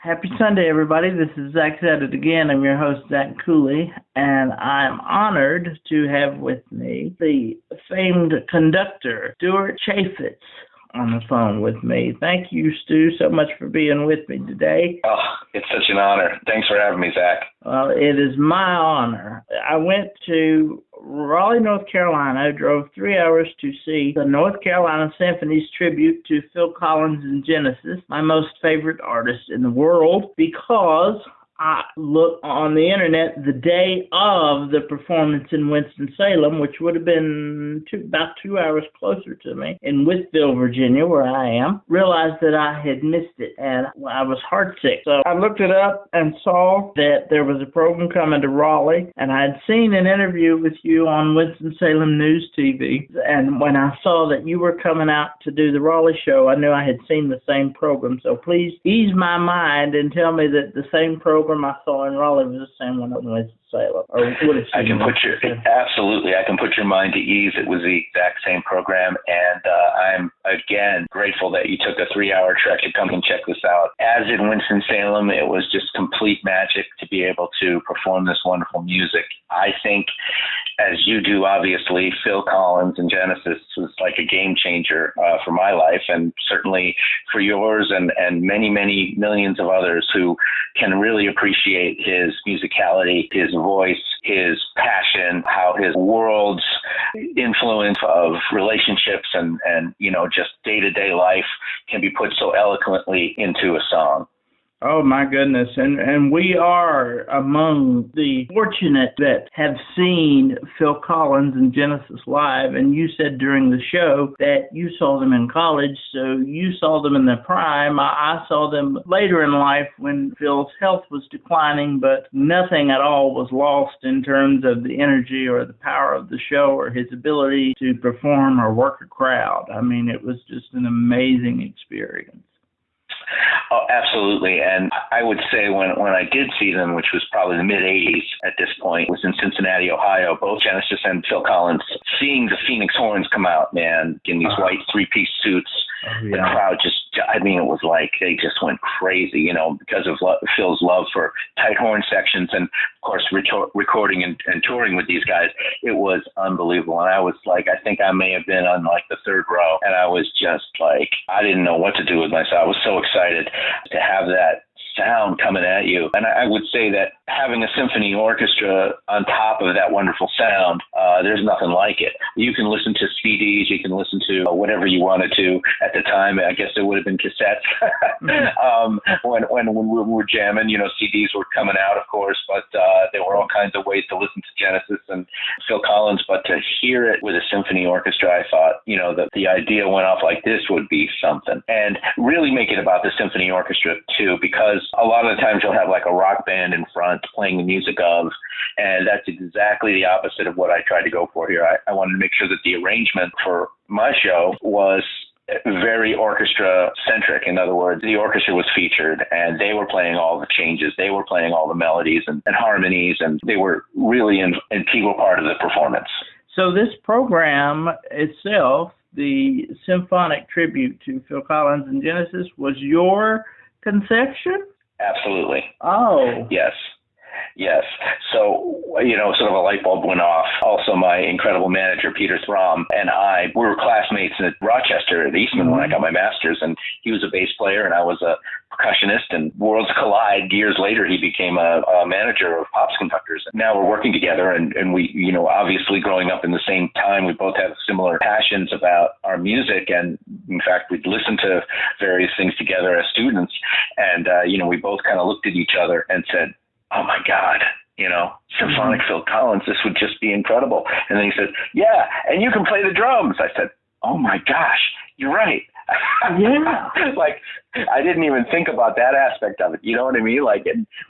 Happy Sunday, everybody. This is Zach Said It Again. I'm your host, Zach Cooley, and I'm honored to have with me the famed conductor, Stuart Chafetz, on the phone with me. Thank you, Stu, so much for being with me today. Oh, it's such an honor. Thanks for having me, Zach. Well, it is my honor. I went to Raleigh, North Carolina, drove 3 hours to see the North Carolina Symphony's tribute to Phil Collins and Genesis, my most favorite artist in the world, because I looked on the internet the day of the performance in Winston-Salem, which would have been about 2 hours closer to me, in Withville, Virginia, where I am, realized that I had missed it, and I was heartsick. So I looked it up and saw that there was a program coming to Raleigh, and I had seen an interview with you on Winston-Salem News TV, and when I saw that you were coming out to do the Raleigh show, I knew I had seen the same program. So please ease my mind and tell me that the same program I saw in Raleigh was the same one in Winston-Salem. I can put your mind to ease. It was the exact same program, and I'm again grateful that you took a 3-hour trek to come and check this out. As in Winston-Salem, it was just complete magic to be able to perform this wonderful music. I think, as you do, obviously, Phil Collins and Genesis was like a game changer for my life, and certainly for yours and many, many millions of others who can really appreciate his musicality, his voice, his passion, how his world's influence of relationships and just day-to-day life can be put so eloquently into a song. Oh, my goodness. And we are among the fortunate that have seen Phil Collins and Genesis live. And you said during the show that you saw them in college, so you saw them in their prime. I saw them later in life when Phil's health was declining, but nothing at all was lost in terms of the energy or the power of the show or his ability to perform or work a crowd. I mean, it was just an amazing experience. Oh, absolutely. And I would say when I did see them, which was probably the mid-'80s at this point, was in Cincinnati, Ohio, both Genesis and Phil Collins, seeing the Phoenix Horns come out, man, in these white three-piece suits, the crowd it was like they just went crazy, because of Phil's love for tight horn sections and, of course, recording and touring with these guys. It was unbelievable. And I was like, I think I may have been on like the third row, and I was just like, I didn't know what to do with myself. I was so excited to have that sound coming at you. And I would say that having a symphony orchestra on top of that wonderful sound, there's nothing like it. You can listen to CDs, you can listen to whatever you wanted to at the time. I guess it would have been cassettes. When we were jamming, CDs were coming out, of course, but there were all kinds of ways to listen to Genesis and Phil Collins. But to hear it with a symphony orchestra, I thought, that the idea went off like this would be something. And really make it about the symphony orchestra, too, because a lot of the times you'll have like a rock band in front playing the music of, and that's exactly the opposite of what I tried to go for here. I wanted to make sure that the arrangement for my show was very orchestra-centric. In other words, the orchestra was featured, and they were playing all the changes. They were playing all the melodies and harmonies, and they were really an integral part of the performance. So this program itself, the symphonic tribute to Phil Collins and Genesis, was your conception? Absolutely. Oh. Yes. So, sort of a light bulb went off. Also, my incredible manager, Peter Throm, and I, we were classmates at Rochester at Eastman when I got my master's, and he was a bass player and I was a percussionist, and worlds collide. Years later, he became a manager of Pops conductors. Now we're working together, and we, obviously growing up in the same time, we both have similar passions about our music, and in fact, we'd listen to various things together as students, and, we both kind of looked at each other and said, oh my God, symphonic Phil Collins, this would just be incredible. And then he said, yeah, and you can play the drums. I said, oh my gosh, you're right. Yeah. Like, I didn't even think about that aspect of it. You know what I mean? Like,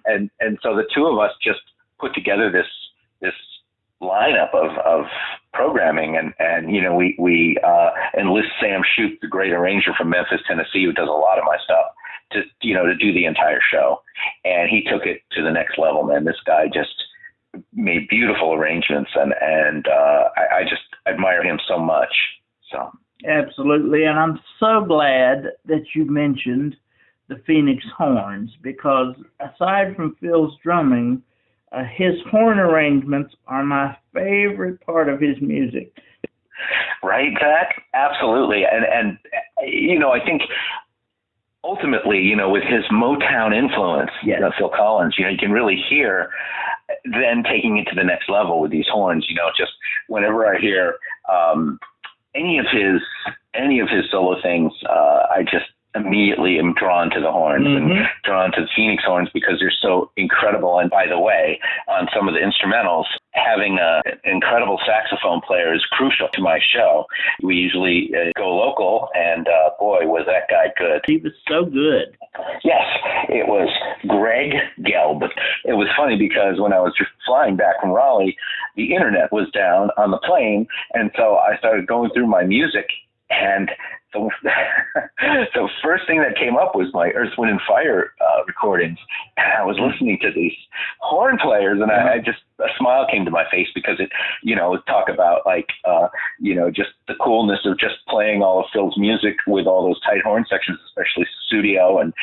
and so the two of us just put together this lineup of programming, and we enlist Sam Shoup, the great arranger from Memphis, Tennessee, who does a lot of my stuff, to do the entire show. And he took it to the next level, man. This guy just made beautiful arrangements, and I just admire him so much. So absolutely. And I'm so glad that you mentioned the Phoenix horns, because aside from Phil's drumming, his horn arrangements are my favorite part of his music. Right, Zach? Absolutely. And you know, I think ultimately, you know, with his Motown influence, yes. Phil Collins, you know, you can really hear then taking it to the next level with these horns. You know, just whenever I hear any of his solo things, I just immediately am drawn to the horns and drawn to the Phoenix horns because they're so incredible. And by the way, on some of the instrumentals, having an incredible saxophone player is crucial to my show. We usually go local, and boy, was that guy good. He was so good. Yes, it was Greg Gelb. It was funny because when I was flying back from Raleigh, the internet was down on the plane, and so I started going through my music, and the first thing that came up was my Earth, Wind, and Fire recordings. And I was listening to these horn players, and I just, a smile came to my face because it, you know, talk about like, you know, just the coolness of just playing all of Phil's music with all those tight horn sections, especially Studio and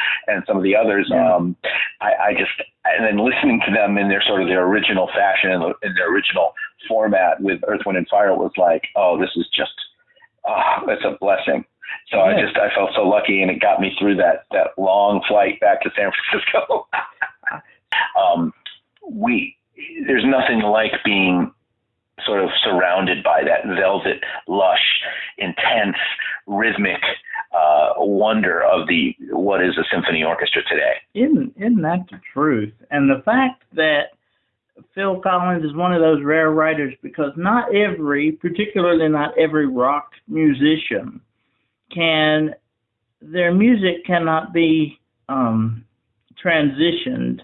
some of the others. I just, and then listening to them in their sort of their original fashion and in their original format with Earth, Wind, and Fire was like, oh, this is just, it's a blessing. So I felt so lucky, and it got me through that long flight back to San Francisco. There's nothing like being sort of surrounded by that velvet, lush, intense, rhythmic wonder of what is a symphony orchestra today. Isn't that the truth? And the fact that Phil Collins is one of those rare writers, because particularly not every rock musician their music cannot be transitioned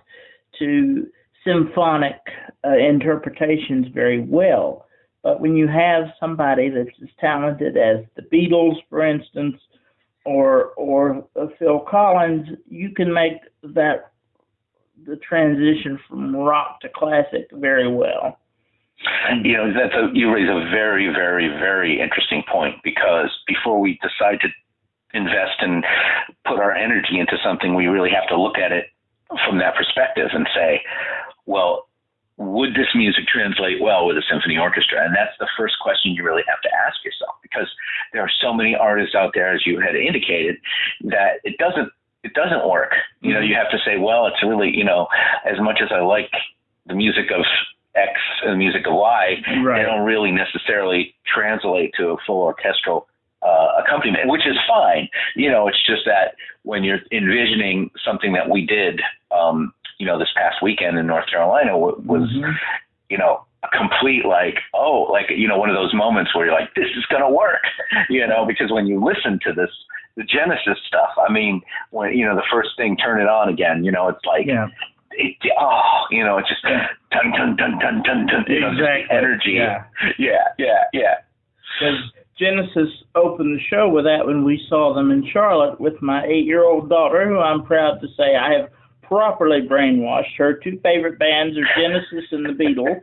to symphonic interpretations very well. But when you have somebody that's as talented as the Beatles, for instance, or Phil Collins, you can make the transition from rock to classic very well. And, you know, you raise a very, very, very interesting point, because before we decide to invest and put our energy into something, we really have to look at it from that perspective and say, well, would this music translate well with a symphony orchestra? And that's the first question you really have to ask yourself, because there are so many artists out there, as you had indicated, that it doesn't work. You know, you have to say, well, it's really, you know, as much as I like the music of X and the music of Y, they don't really necessarily translate to a full orchestral accompaniment, which is fine. You know, it's just that when you're envisioning something that we did, you know, this past weekend in North Carolina was, you know, a complete you know, one of those moments where you're like, this is going to work, you know, because when you listen to the Genesis stuff, I mean, when, you know, the first thing, Turn It On Again, you know, it's like, you know, it's just dun, dun, dun, dun, dun, dun, you know, just the energy. Yeah. Because Genesis opened the show with that when we saw them in Charlotte with my 8-year-old daughter, who I'm proud to say I have properly brainwashed. Her two favorite bands are Genesis and the Beatles.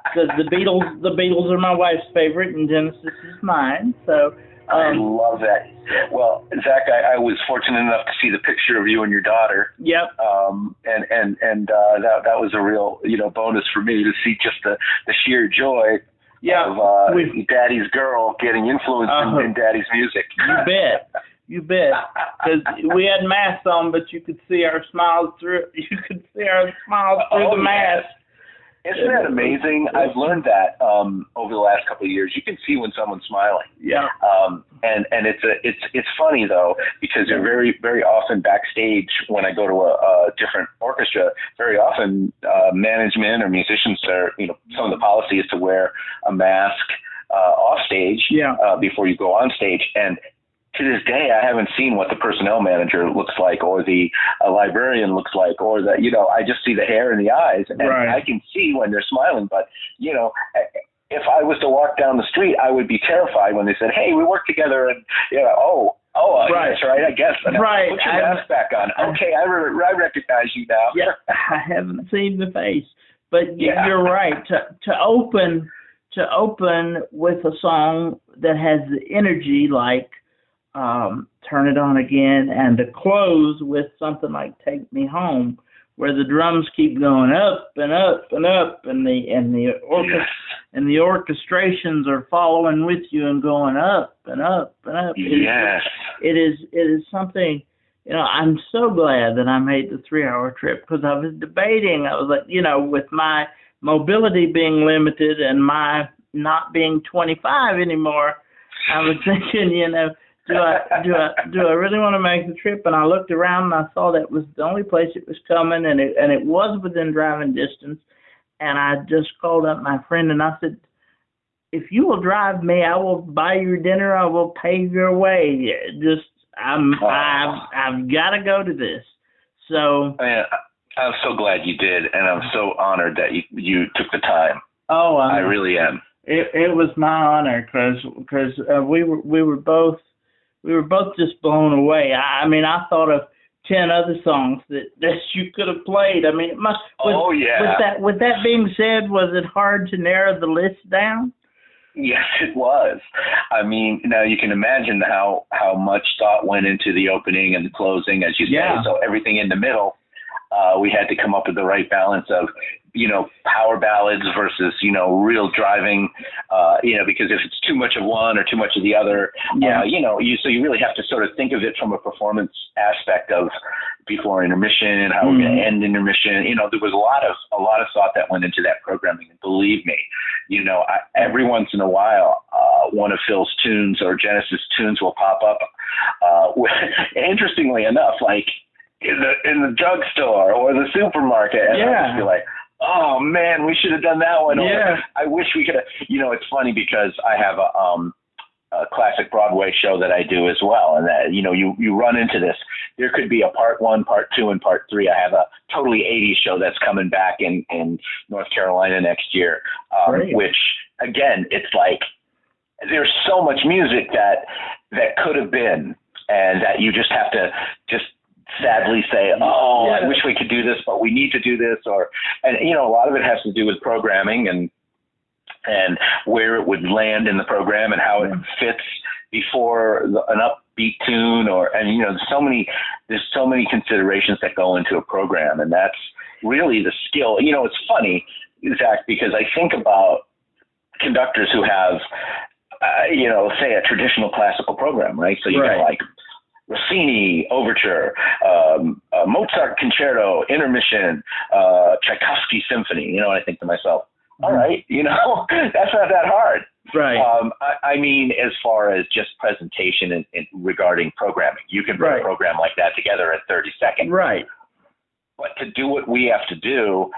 Because the Beatles are my wife's favorite, and Genesis is mine. So I love that. Well, Zach, I was fortunate enough to see the picture of you and your daughter. Yep. And that was a real, you know, bonus for me to see just the sheer joy of Daddy's girl getting influenced in Daddy's music. You bet. Because we had masks on, but you could see our smiles through. You could see our smiles through the mask. Isn't that amazing? I've learned that over the last couple of years. You can see when someone's smiling. Yeah. And it's funny though, because you're very, very often backstage when I go to a different orchestra. Very often, management or musicians are, you know, some of the policy is to wear a mask off stage before you go on stage. And to this day, I haven't seen what the personnel manager looks like, or the librarian looks like, or the, you know, I just see the hair in the eyes, and I can see when they're smiling. But, you know, if I was to walk down the street, I would be terrified when they said, "Hey, we work together," and you know, that's right, I guess. Put your mask back on. Okay, I recognize you now. Yeah, I haven't seen the face, but you're right. To open with a song that has the energy like turn it on again, and to close with something like "Take Me Home," where the drums keep going up and up and up, and the orchestrations are following with you and going up and up and up. Yes, it is something. I'm so glad that I made the 3-hour trip, because I was debating. I was like, with my mobility being limited and my not being 25 anymore, I was thinking, do I really want to make the trip? And I looked around and I saw that was the only place it was coming, and it was within driving distance. And I just called up my friend and I said, if you will drive me, I will buy you dinner. I will pave your way. I've got to go to this. So I'm so glad you did, and I'm so honored that you took the time. Oh, I really am. It was my honor, because we were both just blown away. I mean, I thought of 10 other songs that you could have played. I mean, With that being said, was it hard to narrow the list down? Yes, it was. I mean, now you can imagine how much thought went into the opening and the closing, as you say. So everything in the middle, we had to come up with the right balance of, power ballads versus, real driving, because if it's too much of one or too much of the other, so you really have to sort of think of it from a performance aspect of before intermission, how we're going to end intermission. There was a lot of thought that went into that programming. And believe me, every once in a while, one of Phil's tunes or Genesis tunes will pop up. Interestingly enough, like in the drugstore or the supermarket, and I'll just be like, oh man, we should have done that one. Or, I wish we could have. It's funny because I have a classic Broadway show that I do as well, and that you run into this. There could be a part 1, part 2, and part 3. I have a totally 80s show that's coming back in North Carolina next year, which again, it's like there's so much music that could have been, and that you just have to sadly say, I wish we could do this, but we need to do this, and a lot of it has to do with programming and where it would land in the program and how it fits before an upbeat tune, there's so many considerations that go into a program, and that's really the skill. It's funny, Zach, because I think about conductors who have, say a traditional classical program, right? So you got like Rossini Overture, Mozart Concerto, Intermission, Tchaikovsky Symphony. I think to myself, all right, that's not that hard. Right. I mean, as far as just presentation and regarding programming, you can put a program like that together in 30 seconds. Right. But to do what we have to do,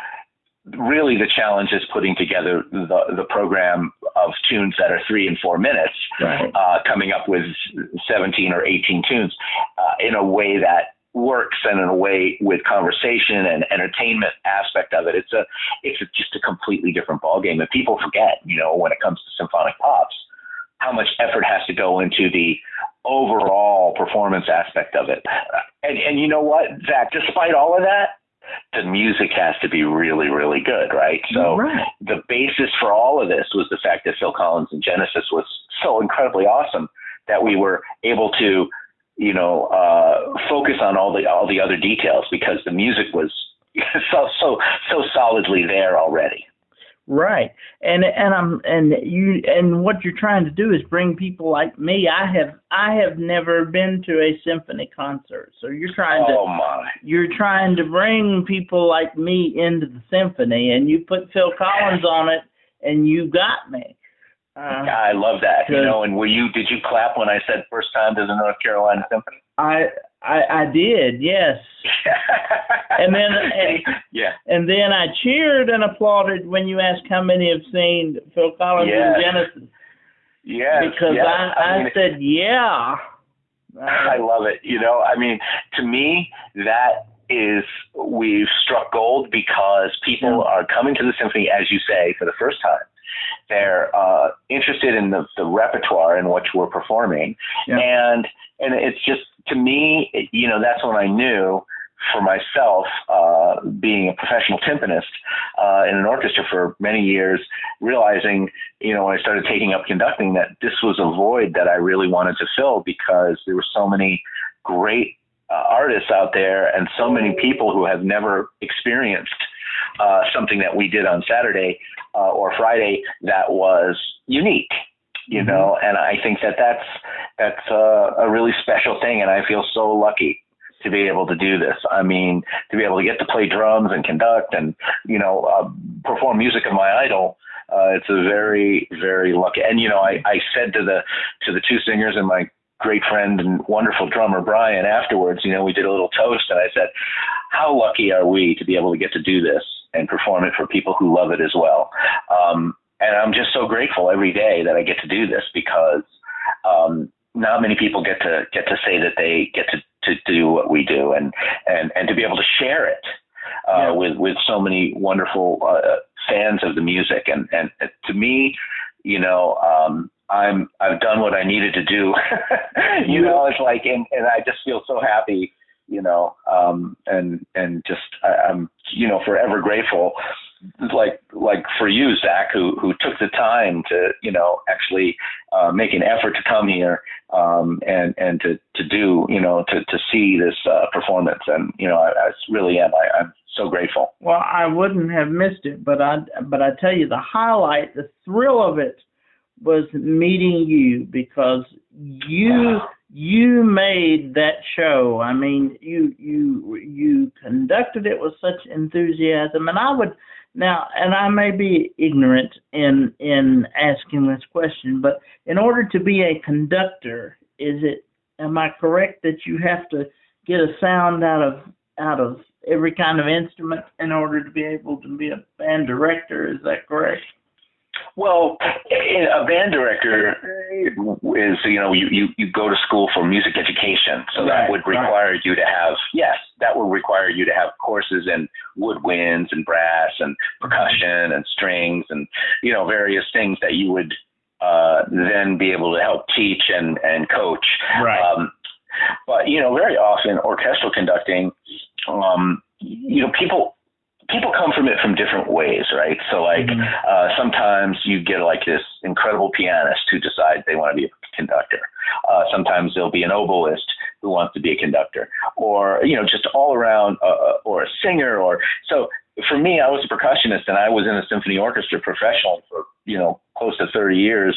really the challenge is putting together the program of tunes that are 3 and 4 minutes, coming up with 17 or 18 tunes in a way that works, and in a way with conversation and entertainment aspect of it. It's just a completely different ballgame. And people forget, when it comes to symphonic pops, how much effort has to go into the overall performance aspect of it. And you know what, Zach, despite all of that, the music has to be really, really good, right? So the basis for all of this was the fact that Phil Collins and Genesis was so incredibly awesome that we were able to, focus on all the other details, because the music was so solidly there already. Right. And what you're trying to do is bring people like me. I have never been to a symphony concert. So you're trying to bring people like me into the symphony, and you put Phil Collins on it, and you got me. I love that. And did you clap when I said first time to the North Carolina Symphony? I did, yes. And then I cheered and applauded when you asked how many have seen Phil Collins and Genesis. Yes. Because I said, yeah. I love it. To me, we've struck gold, because people are coming to the symphony, as you say, for the first time. They're interested in the repertoire and what we're performing. And it's just, to me, that's when I knew for myself, being a professional timpanist in an orchestra for many years, realizing, when I started taking up conducting, that this was a void that I really wanted to fill, because there were so many great artists out there and so many people who have never experienced something that we did on Saturday or Friday that was unique. And I think that's a really special thing, and I feel so lucky to be able to do this. I mean, to be able to get to play drums and conduct and, perform music of my idol. It's a very, very lucky. And, I said to the two singers and my great friend and wonderful drummer, Brian, afterwards, we did a little toast, and I said, how lucky are we to be able to get to do this and perform it for people who love it as well. And I'm just so grateful every day that I get to do this, because not many people get to say that they get to do what we do, and to be able to share it with so many wonderful fans of the music. And to me, I've done what I needed to do. It's like, and I just feel so happy, and just I'm forever grateful. Like for you, Zach, who took the time to, actually make an effort to come here and to do, to see this performance. And, I really am. I'm so grateful. Well, I wouldn't have missed it, but I tell you, the highlight, the thrill of it was meeting you, because you made that show. I mean, you conducted it with such enthusiasm, and I may be ignorant in asking this question, but in order to be a conductor, am I correct that you have to get a sound out of every kind of instrument in order to be able to be a band director? Is that correct? Well, a band director is, you go to school for music education. So that would require you to have, courses in woodwinds and brass and percussion and strings and, various things that you would then be able to help teach and coach. Right. But, very often orchestral conducting, people come from it from different ways, right? So sometimes you get like this incredible pianist who decides they want to be a conductor. Sometimes there'll be an oboist who wants to be a conductor, or, just all around, or a singer. So for me, I was a percussionist, and I was in a symphony orchestra professionally for, close to 30 years,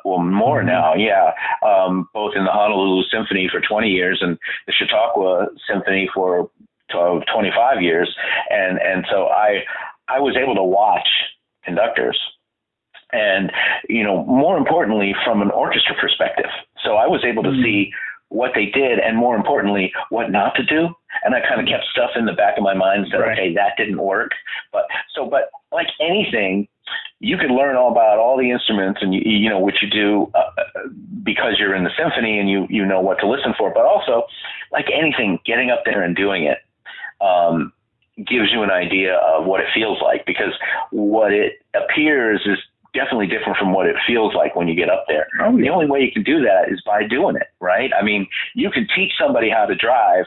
more now. Yeah. Both in the Honolulu Symphony for 20 years and the Chautauqua Symphony for 25 years. And so I was able to watch conductors and, more importantly, from an orchestra perspective. So I was able to see what they did and, more importantly, what not to do. And I kind of kept stuff in the back of my mind and said, okay, that didn't work. But like anything, you could learn all about all the instruments and, what you do because you're in the symphony and you know what to listen for. But also, like anything, getting up there and doing it gives you an idea of what it feels like, because what it appears is definitely different from what it feels like when you get up there. The only way you can do that is by doing it, right? I mean, you can teach somebody how to drive,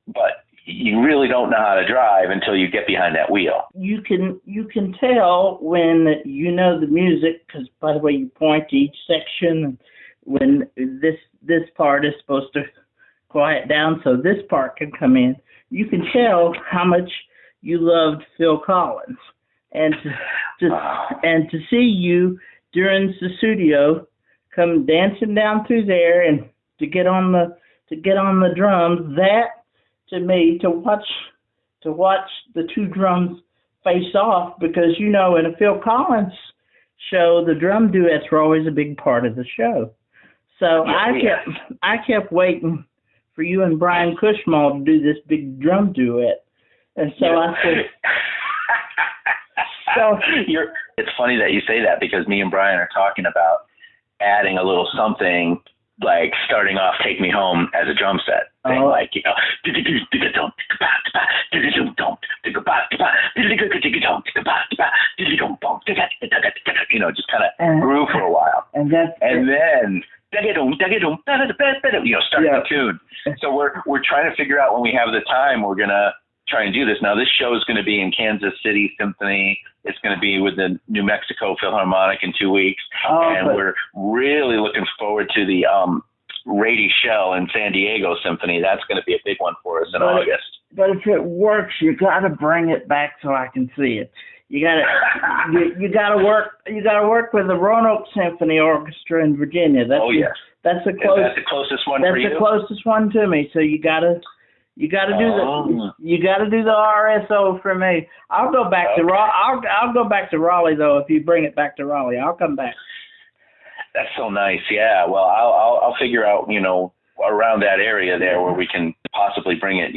but you really don't know how to drive until you get behind that wheel. You can tell when you know the music, because by the way you point to each section, when this part is supposed to quiet down so this part can come in. You can tell how much you loved Phil Collins, and to see you during the studio come dancing down through there and to get on the drums. That to me, to watch the two drums face off, because in a Phil Collins show, the drum duets were always a big part of the show. So I kept waiting for you and Brian Kushmal to do this big drum duet. And so I said, it's funny that you say that, because me and Brian are talking about adding a little something, like starting off Take Me Home as a drum set thing, just kind of grew for a while. And then starting the tune. So we're trying to figure out when we have the time, we're going to try and do this. Now, this show is going to be in Kansas City Symphony. It's going to be with the New Mexico Philharmonic in 2 weeks. We're really looking forward to the Rady Shell in San Diego Symphony. That's going to be a big one for us in August. But if it works, you got to bring it back so I can see it. You got to you got to work with the Roanoke Symphony Orchestra in Virginia. That's the closest one for you. That's the closest one to me. So you got to do the RSO for me. I'll go back to I'll go back to Raleigh though. If you bring it back to Raleigh, I'll come back. That's so nice. Yeah. Well, I'll figure out, around that area there where we can possibly bring it.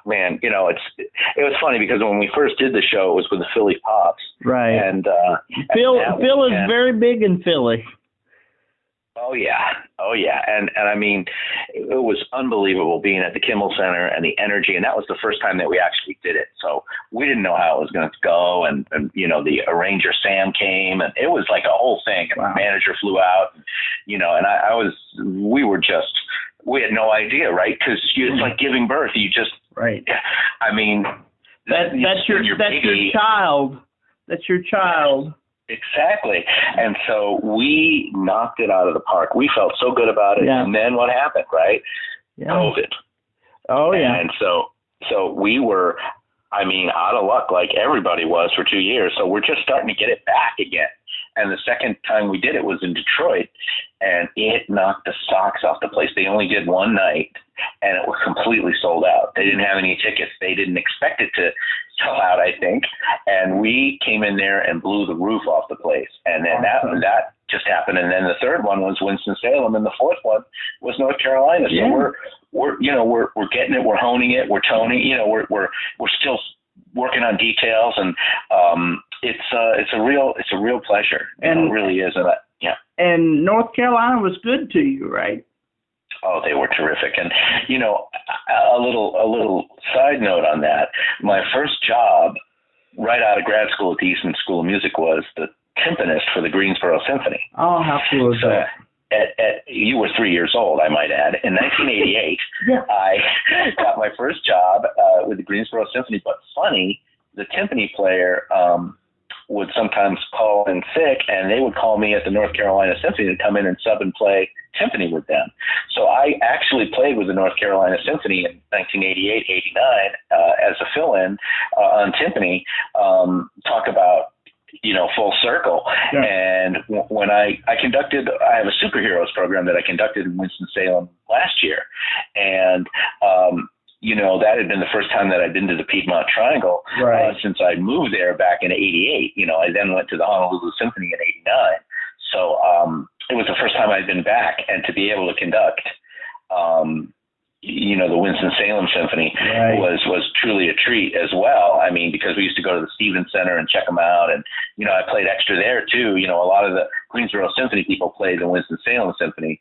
Man, it was funny because when we first did the show, it was with the Philly Pops. Right. And Phil is very big in Philly. Oh yeah. And I mean, it was unbelievable being at the Kimmel Center and the energy. And that was the first time that we actually did it. So we didn't know how it was going to go. And the arranger Sam came, and it was like a whole thing. And the manager flew out, and we had no idea, right? Because it's like giving birth. You just, right. I mean, that's your child. That's your child. Exactly. And so we knocked it out of the park. We felt so good about it. Yeah. And then what happened, right? Yeah. COVID. Oh, yeah. And so we were, out of luck like everybody was for 2 years. So we're just starting to get it back again. And the second time we did it was in Detroit, and it knocked the socks off the place. They only did one night, and it was completely sold out. They didn't have any tickets. They didn't expect it to sell out, I think. And we came in there and blew the roof off the place. And then that just happened. And then the third one was Winston-Salem, and the fourth one was North Carolina. So we're getting it, we're honing it, we're toning, we're still working on details, and it's a real pleasure. And it really is. And North Carolina was good to you, right? Oh, they were terrific. And, a little side note on that, my first job right out of grad school at the Eastman School of Music was the timpanist for the Greensboro Symphony. Oh, how cool is that? You were 3 years old, I might add. In 1988, I got my first job with the Greensboro Symphony. But funny, the timpani player would sometimes call in sick, and they would call me at the North Carolina Symphony to come in and sub and play timpani with them. So I actually played with the North Carolina Symphony in 1988, 89 as a fill-in on timpani. Talk about full circle. Yeah. And when I conducted, I have a superheroes program that I conducted in Winston-Salem last year. And, that had been the first time that I'd been to the Piedmont Triangle since I moved there back in 88. I then went to the Honolulu Symphony in 89. So it was the first time I'd been back, and to be able to conduct, the Winston-Salem Symphony was truly a treat as well. Because we used to go to the Stevens Center and check them out. And, I played extra there too. A lot of the Greensboro Symphony people played the Winston-Salem Symphony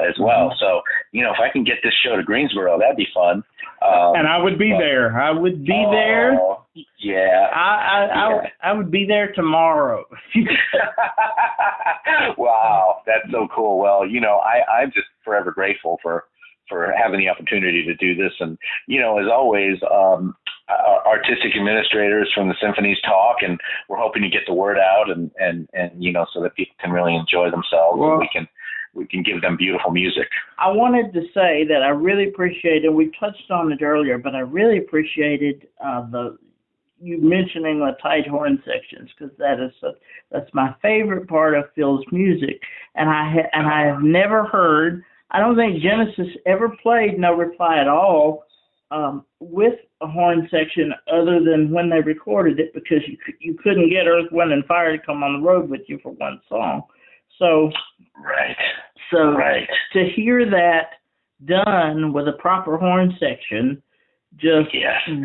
as well. So, if I can get this show to Greensboro, that'd be fun. And I would be there. I would be there. Yeah. I would be there tomorrow. Wow. That's so cool. Well, I'm just forever grateful for having the opportunity to do this. And, as always, artistic administrators from the symphonies talk, and we're hoping to get the word out and so that people can really enjoy themselves, and we can give them beautiful music. I wanted to say that I really appreciated, we touched on it earlier, but I really appreciated you mentioning the tight horn sections, because that's my favorite part of Phil's music. And I have never heard, I don't think Genesis ever played No Reply at All with a horn section other than when they recorded it, because you couldn't get Earth, Wind, and Fire to come on the road with you for one song. So to hear that done with a proper horn section just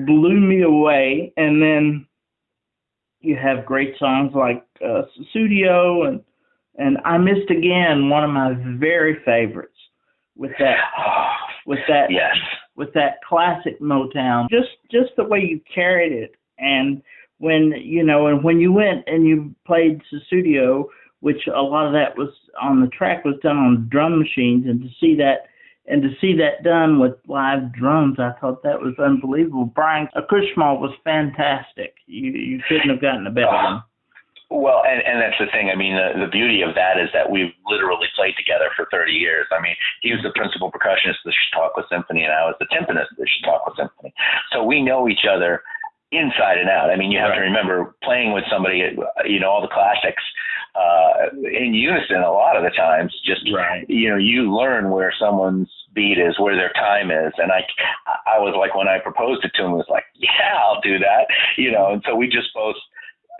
blew me away. And then you have great songs like Studio and I Missed Again, one of my very favorites, with that classic Motown, just the way you carried it. And when you went and you played Studio which a lot of that was on the track was done on drum machines, and to see that done with live drums, I thought that was unbelievable. Brian Kushmal was fantastic. You couldn't have gotten a better one. Well, and that's the thing. I mean, the beauty of that is that we've literally played together for 30 years. I mean, he was the principal percussionist of the Chautauqua Symphony, and I was the timpanist of the Chautauqua Symphony. So we know each other inside and out. I mean, you have to remember playing with somebody, all the classics in unison a lot of the times. Just, you learn where someone's beat is, where their time is. And I was like, when I proposed it to him, it was like, yeah, I'll do that. And so we just both,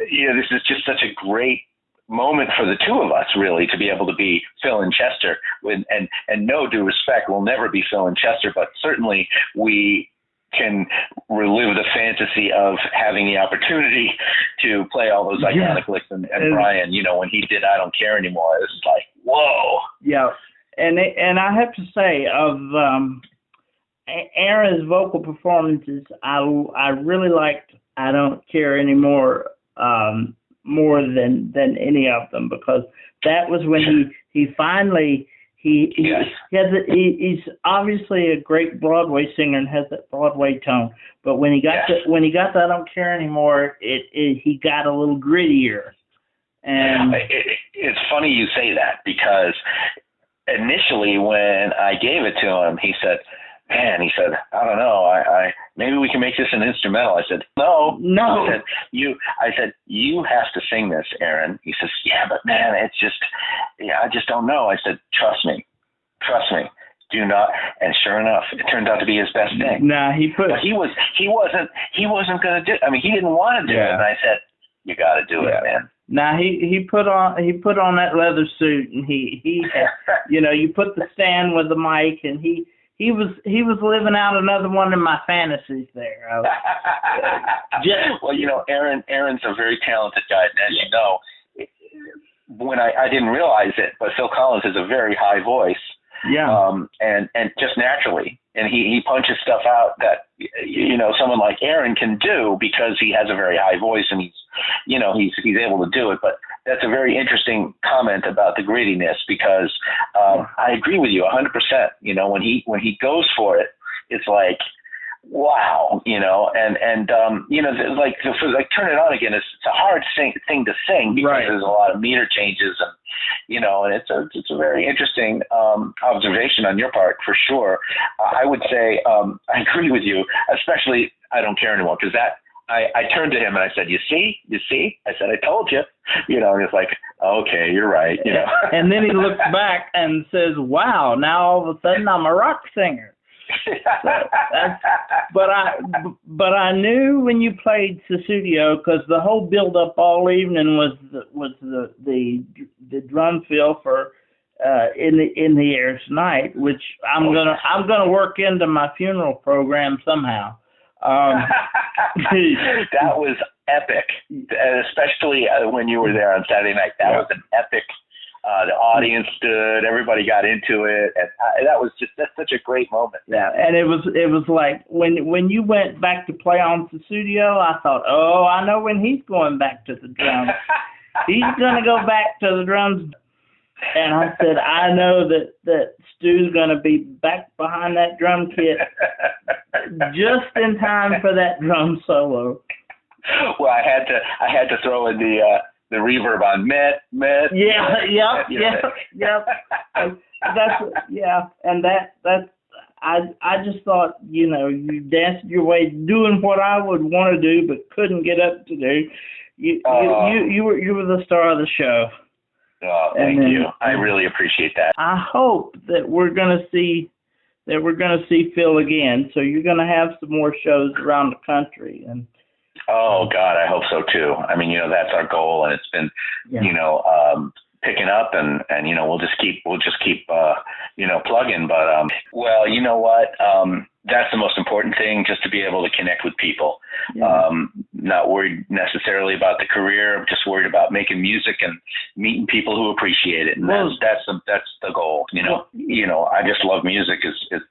this is just such a great moment for the two of us, really, to be able to be Phil and Chester. And no due respect, we'll never be Phil and Chester, but certainly we can relive the fantasy of having the opportunity to play all those iconic licks. And Brian, when he did I Don't Care Anymore, it was like, whoa. Yeah. And I have to say, of Aaron's vocal performances, I really liked I Don't Care Anymore more than any of them, because that was when he finally he's obviously a great Broadway singer and has that Broadway tone, but when he got to I Don't Care Anymore, he got a little grittier. And it's funny you say that, because initially when I gave it to him, he said, I don't know, I maybe we can make this an instrumental. I said, no. I said, you have to sing this, Aaron. He says, yeah, but man, it's just, I just don't know. I said, trust me, do not. And sure enough, it turned out to be his best thing. Nah, he wasn't going to do it. I mean, he didn't want to do it. And I said, you got to do it, man. Now he put on that leather suit, and he you put the stand with the mic, and he was living out another one of my fantasies there. Well, Aaron's a very talented guy, and as you know, when I didn't realize it, but Phil Collins has a very high voice. And just naturally, and he punches stuff out that someone like Aaron can do, because he has a very high voice, and he's able to do it. But that's a very interesting comment about the grittiness, because I agree with you 100%. When he goes for it, it's like, wow, like Turn It On Again, it's a hard thing to sing, because there's a lot of meter changes, and and it's a very interesting observation on your part, for sure. I would say I agree with you, especially I Don't Care Anymore, because that I turned to him and I said, you see, I said, I told you, and he's like, okay, you're right, And then he looks back and says, wow, now all of a sudden I'm a rock singer. But I knew when you played Sussudio, because the whole build up all evening was the drum fill for in the air tonight, which I'm gonna work into my funeral program somehow. That was epic, especially when you were there on Saturday night. That was an epic. The audience stood, everybody got into it, and that's such a great moment. Yeah, and it was like when you went back to play on Sussudio, I thought, oh, I know when he's going back to the drums. He's gonna go back to the drums, and I said, I know that Stu's gonna be back behind that drum kit just in time for that drum solo. Well, I had to throw in the reverb on met. Yep. And that's I just thought, you danced your way doing what I would want to do but couldn't get up to do. You were the star of the show. Oh, thank you. I really appreciate that. I hope that we're gonna see Phil again. So you're gonna have some more shows around the country. And oh God, I hope so too. I mean, that's our goal, and it's been, picking up, and we'll just keep plugging. But well, you know what? That's the most important thing, just to be able to connect with people. Not worried necessarily about the career. I'm just worried about making music and meeting people who appreciate it, and that's the goal. I just love music. Is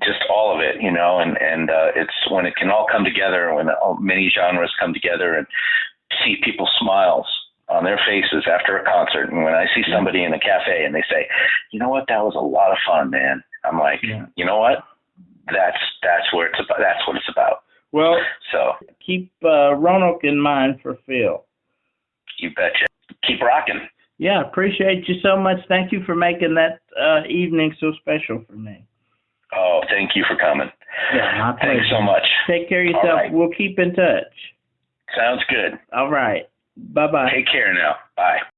just all of it, and it's when it can all come together, when many genres come together, and see people's smiles on their faces after a concert. And when I see somebody in a cafe and they say, you know what, that was a lot of fun, man. I'm like, you know what? That's where it's about. That's what it's about. Well, so keep Roanoke in mind for Phil. You betcha. Keep rocking. Yeah, appreciate you so much. Thank you for making that evening so special for me. Oh, thank you for coming. Yeah, my pleasure. Thanks so much. Take care of yourself. Right. We'll keep in touch. Sounds good. All right. Bye-bye. Take care now. Bye.